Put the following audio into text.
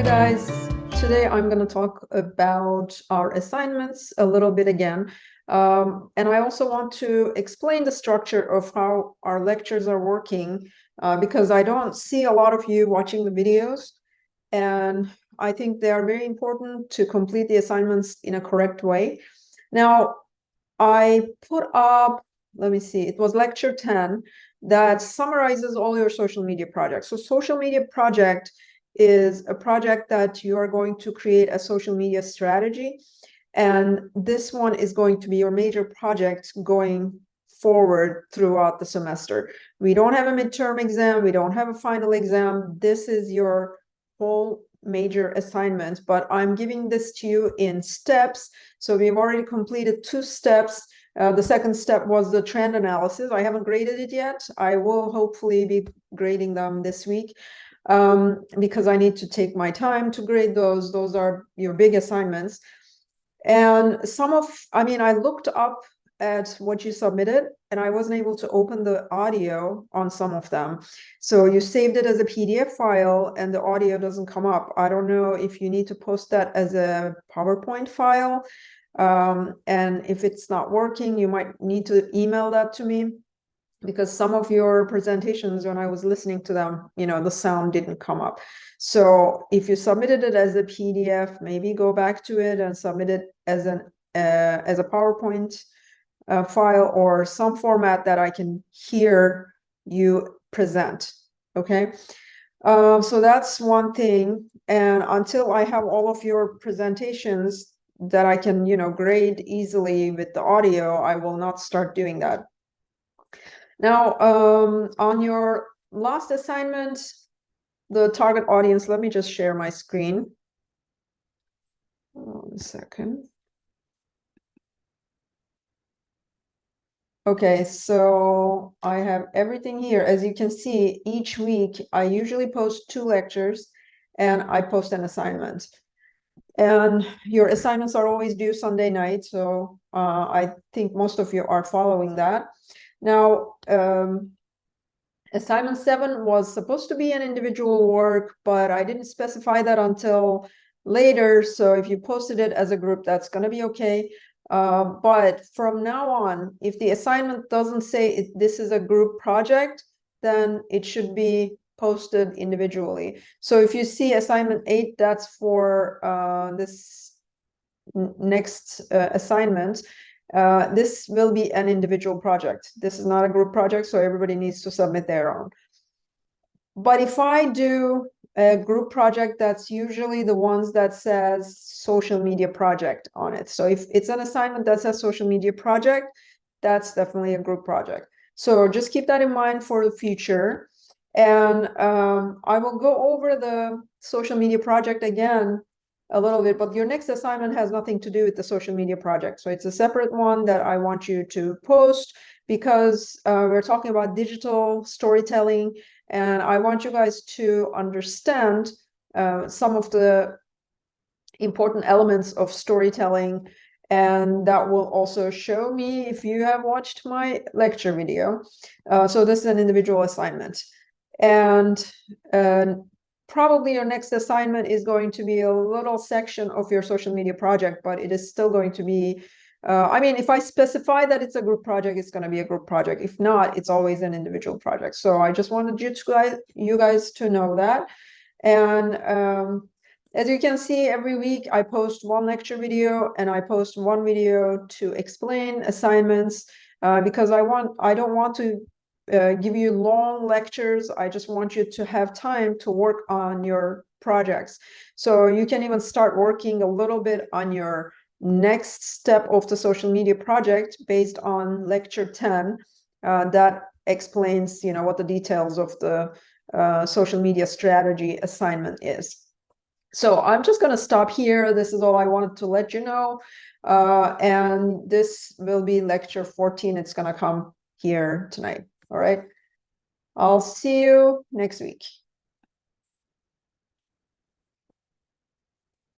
Hi guys, today I'm going to talk about our assignments a little bit again. And I also want to explain the structure of how our lectures are working because I don't see a lot of you watching the videos. And I think they are very important to complete the assignments in a correct way. Now, I put up, let me see, it was lecture 10 that summarizes all your social media projects. So social media project is a project that you are going to create a social media strategy. And this one is going to be your major project going forward throughout the semester. We don't have a midterm exam. We don't have a final exam. This is your whole major assignment, but I'm giving this to you in steps. So we've already completed 2 steps. The second step was the trend analysis. I haven't graded it yet. I will hopefully be grading them this week because I need to take my time to grade those. Those are your big assignments. And I looked up at what you submitted and I wasn't able to open the audio on some of them. So you saved it as a PDF file and the audio doesn't come up. I don't know if you need to post that as a PowerPoint file. And if it's not working, you might need to email that to me because some of your presentations, when I was listening to them, the sound didn't come up. So if you submitted it as a PDF, maybe go back to it and submit it as a PowerPoint file or some format that I can hear you present. Okay. So that's one thing. And until I have all of your presentations that I can, grade easily with the audio, I will not start doing that. Now, on your last assignment, the target audience, let me just share my screen. One second. Okay, so I have everything here. As you can see, each week I usually post 2 lectures and I post an assignment. And your assignments are always due Sunday night, so I think most of you are following that. Now, assignment 7 was supposed to be an individual work, but I didn't specify that until later. So if you posted it as a group, that's going to be okay. But from now on, if the assignment doesn't say this is a group project, then it should be posted individually. So if you see assignment 8, that's for this next assignment. This will be an individual project. This is not a group project, so everybody needs to submit their own. But if I do a group project, that's usually the ones that says social media project on it. So if it's an assignment that says social media project, that's definitely a group project. So just keep that in mind for the future. And I will go over the social media project again a little bit, but your next assignment has nothing to do with the social media project. So it's a separate one that I want you to post because we're talking about digital storytelling. And I want you guys to understand some of the important elements of storytelling. And that will also show me if you have watched my lecture video. So this is an individual assignment. And probably your next assignment is going to be a little section of your social media project, but it is still going to be, if I specify that it's a group project, it's going to be a group project. If not, it's always an individual project. So I just wanted you guys to know that. And as you can see, every week I post 1 lecture video and I post 1 video to explain assignments because I don't want to give you long lectures. I just want you to have time to work on your projects. So you can even start working a little bit on your next step of the social media project based on lecture 10 that explains, what the details of the social media strategy assignment is. So I'm just going to stop here. This is all I wanted to let you know. And this will be lecture 14. It's going to come here tonight. All right. I'll see you next week.